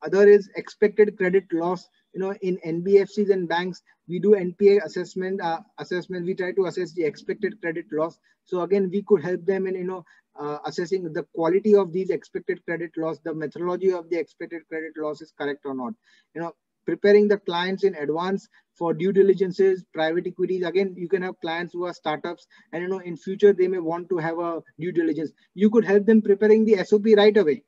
Other is expected credit loss. You know, in NBFCs and banks, we do NPA assessment. We try to assess the expected credit loss. So again, we could help them in assessing the quality of these expected credit loss, the methodology of the expected credit loss is correct or not. You know, preparing the clients in advance for due diligences, private equities. Again, you can have clients who are startups, and in future they may want to have a due diligence. You could help them preparing the SOP right away.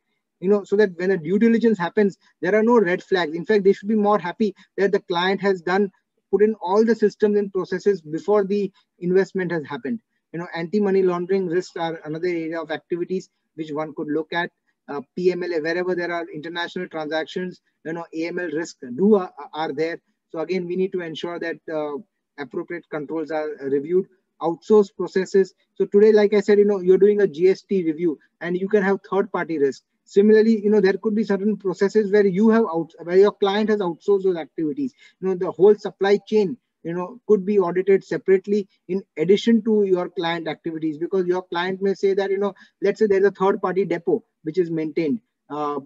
So that when a due diligence happens, there are no red flags. In fact, they should be more happy that the client has put in all the systems and processes before the investment has happened. Anti-money laundering risks are another area of activities which one could look at. PMLA, wherever there are international transactions, AML risks are there. So again, we need to ensure that appropriate controls are reviewed. Outsource processes. So today, like I said, you're doing a GST review, and you can have third-party risk. Similarly, there could be certain processes where where your client has outsourced those activities. The whole supply chain, could be audited separately in addition to your client activities, because your client may say that, let's say there's a third-party depot which is maintained for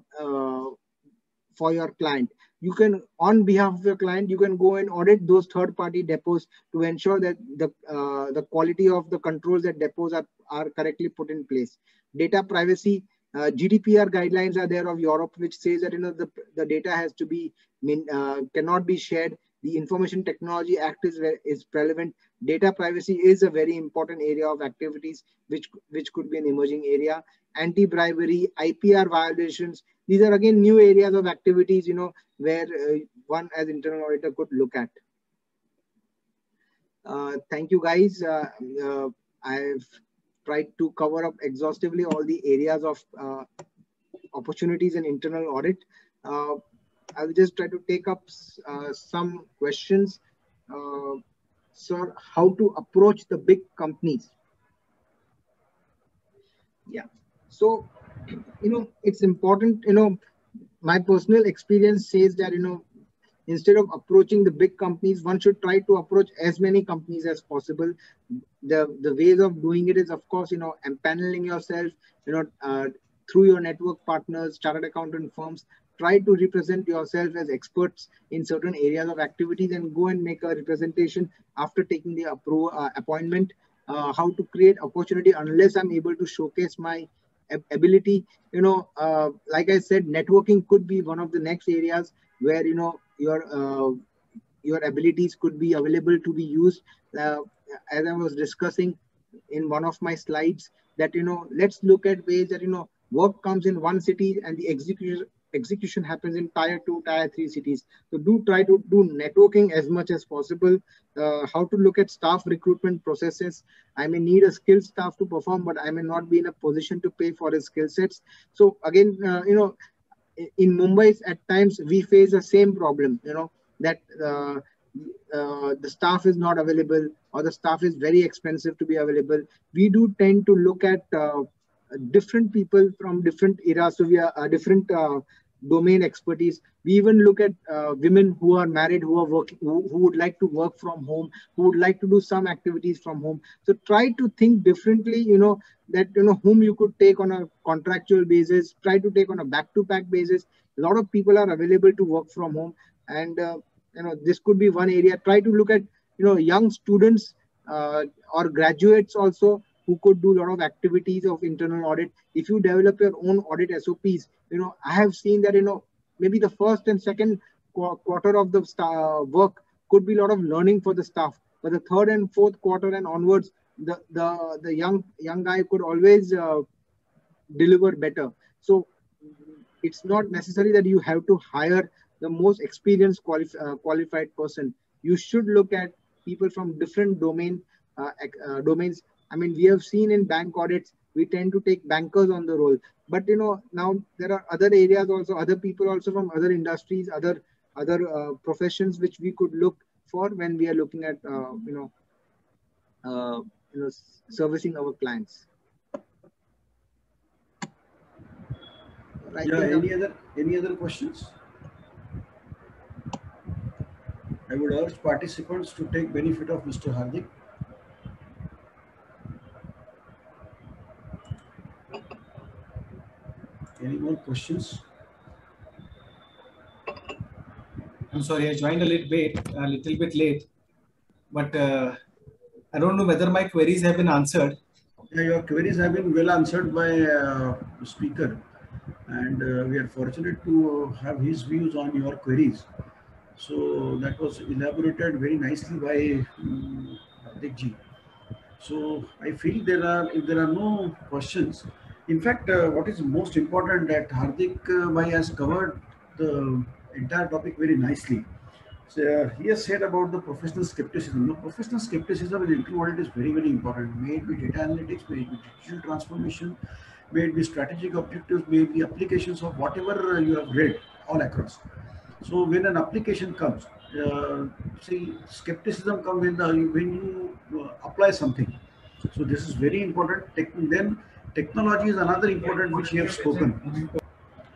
your client. You can, on behalf of your client, you can go and audit those third-party depots to ensure that the quality of the controls that depots are correctly put in place. Data privacy. GDPR guidelines are there of Europe, which says that the data has to be cannot be shared. The Information Technology Act is relevant. Data privacy is a very important area of activities, which could be an emerging area. Anti-bribery, IPR violations. These are again new areas of activities, where one as internal auditor could look at. Thank you, guys. I've tried to cover up exhaustively all the areas of opportunities in internal audit. I will just try to take up some questions. Sir, how to approach the big companies? Yeah. So, it's important, my personal experience says that, instead of approaching the big companies, one should try to approach as many companies as possible. The ways of doing it is, of course, empaneling yourself, through your network partners, chartered accountant firms. Try to represent yourself as experts in certain areas of activities and go and make a representation after taking the appointment. How to create opportunity unless I'm able to showcase my ability. Like I said, networking could be one of the next areas where, your abilities could be available to be used. As I was discussing in one of my slides, that, let's look at ways that, work comes in one city and the execution happens in tier 2, tier 3 cities. So do try to do networking as much as possible. How to look at staff recruitment processes. I may need a skilled staff to perform, but I may not be in a position to pay for his skill sets. So again, in Mumbai, at times we face the same problem, that the staff is not available, or the staff is very expensive to be available. We do tend to look at different people from different eras. So we are different domain expertise. We even look at women who are married, who are working, who would like to work from home, who would like to do some activities from home. So try to think differently, that, whom you could take on a contractual basis, try to take on a back-to-back basis. A lot of people are available to work from home. And, this could be one area. Try to look at, young students or graduates also, who could do a lot of activities of internal audit. If you develop your own audit SOPs, I have seen that, maybe the first and second quarter of the work could be a lot of learning for the staff. But the third and fourth quarter and onwards, the young guy could always deliver better. So it's not necessary that you have to hire the most experienced qualified person. You should look at people from different domains. I mean, we have seen in bank audits, we tend to take bankers on the roll. But now there are other areas also, other people also from other industries, other professions which we could look for when we are looking at servicing our clients. Any other questions? I would urge participants to take benefit of Mr. Hardik. Any more questions? I'm sorry, I joined a little bit late, but I don't know whether my queries have been answered. Yeah, your queries have been well answered by the speaker, and we are fortunate to have his views on your queries. So that was elaborated very nicely by Hardik ji. So I feel if there are no questions, in fact, what is most important that Hardik bhai has covered the entire topic very nicely. So he has said about the professional skepticism. The professional skepticism in internal audit is very, very important. May it be data analytics, may it be digital transformation, may it be strategic objectives, may it be applications of whatever you have read all across. So when an application comes, see, skepticism comes when you apply something. So this is very important. Then technology is another important which you have spoken.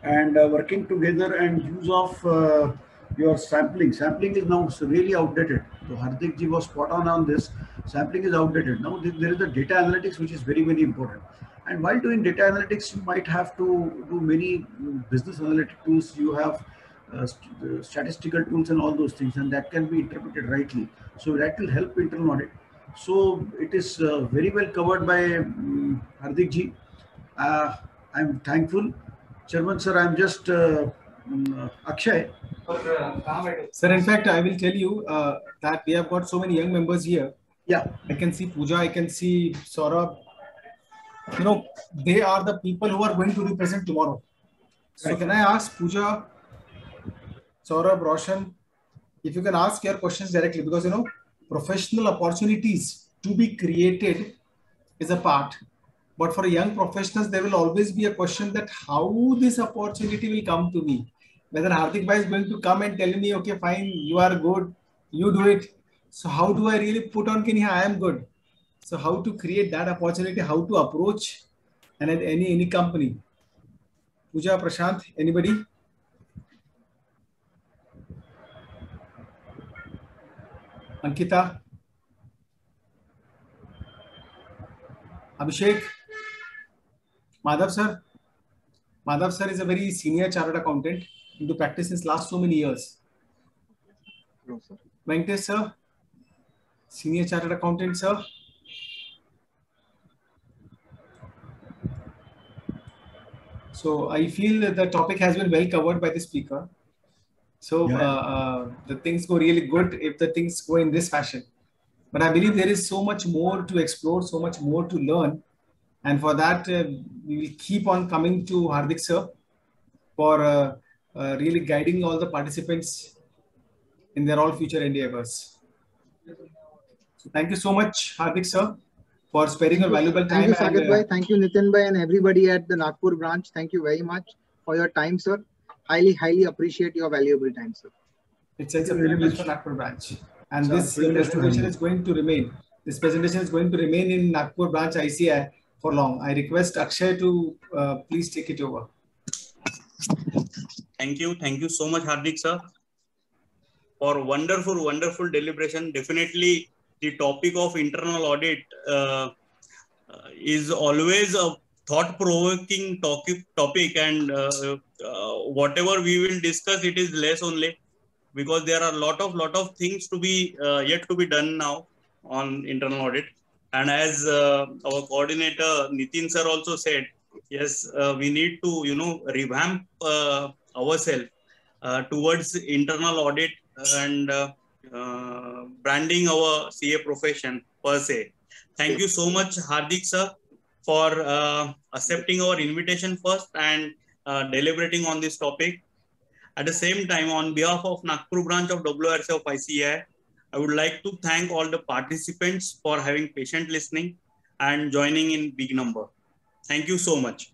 And working together and use of your sampling. Sampling is now really outdated. So Hardik ji was spot on this. Sampling is outdated. Now there is the data analytics which is very, very important. And while doing data analytics, you might have to do many business analytic tools. You have statistical tools and all those things, and that can be interpreted rightly. So that will help internal audit. So it is very well covered by Hardik ji. I'm thankful. Chairman sir, I'm just Akshay. Sir, in fact, I will tell you that we have got so many young members here. Yeah. I can see Pooja, I can see Saurabh. They are the people who are going to represent tomorrow. So can I ask Pooja, Saurabh, Roshan, if you can ask your questions directly, because professional opportunities to be created is a part, but for young professionals there will always be a question that how this opportunity will come to me, whether Hardik bhai is going to come and tell me, okay, fine, you are good, you do it. So how do I really put on I am good? So how to create that opportunity, how to approach and at any company? Pooja, Prashant, anybody? Ankita, Abhishek, Madhav sir. Madhav sir is a very senior chartered accountant into practice since last so many years. No, sir. Venkatesh sir, senior chartered accountant sir. So I feel that the topic has been well covered by the speaker. So the things go really good if the things go in this fashion. But I believe there is so much more to explore, so much more to learn. And for that, we will keep on coming to Hardik sir for really guiding all the participants in their all future endeavors. So thank you so much, Hardik sir, for sparing your valuable time. Thank you, Saket bhai. Thank you, Nitin bhai, and everybody at the Nagpur branch. Thank you very much for your time, sir. Highly appreciate your valuable time, sir. It's a privilege for Nagpur branch. And this presentation is going to remain. This presentation is going to remain in Nagpur branch ICI for long. I request Akshay to please take it over. Thank you so much, Hardik sir, for wonderful deliberation. Definitely, the topic of internal audit is always a thought-provoking topic, and whatever we will discuss, it is less only, because there are a lot of things to be yet to be done now on internal audit. And as our coordinator Nitin sir also said, yes, we need to revamp ourselves towards internal audit and branding our CA profession per se. Thank you so much, Hardik sir, for accepting our invitation first and deliberating on this topic. At the same time, on behalf of Nagpur branch of WRC of ICI, I would like to thank all the participants for having patient listening and joining in big number. Thank you so much.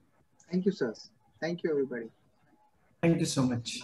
Thank you, sir. Thank you, everybody. Thank you so much.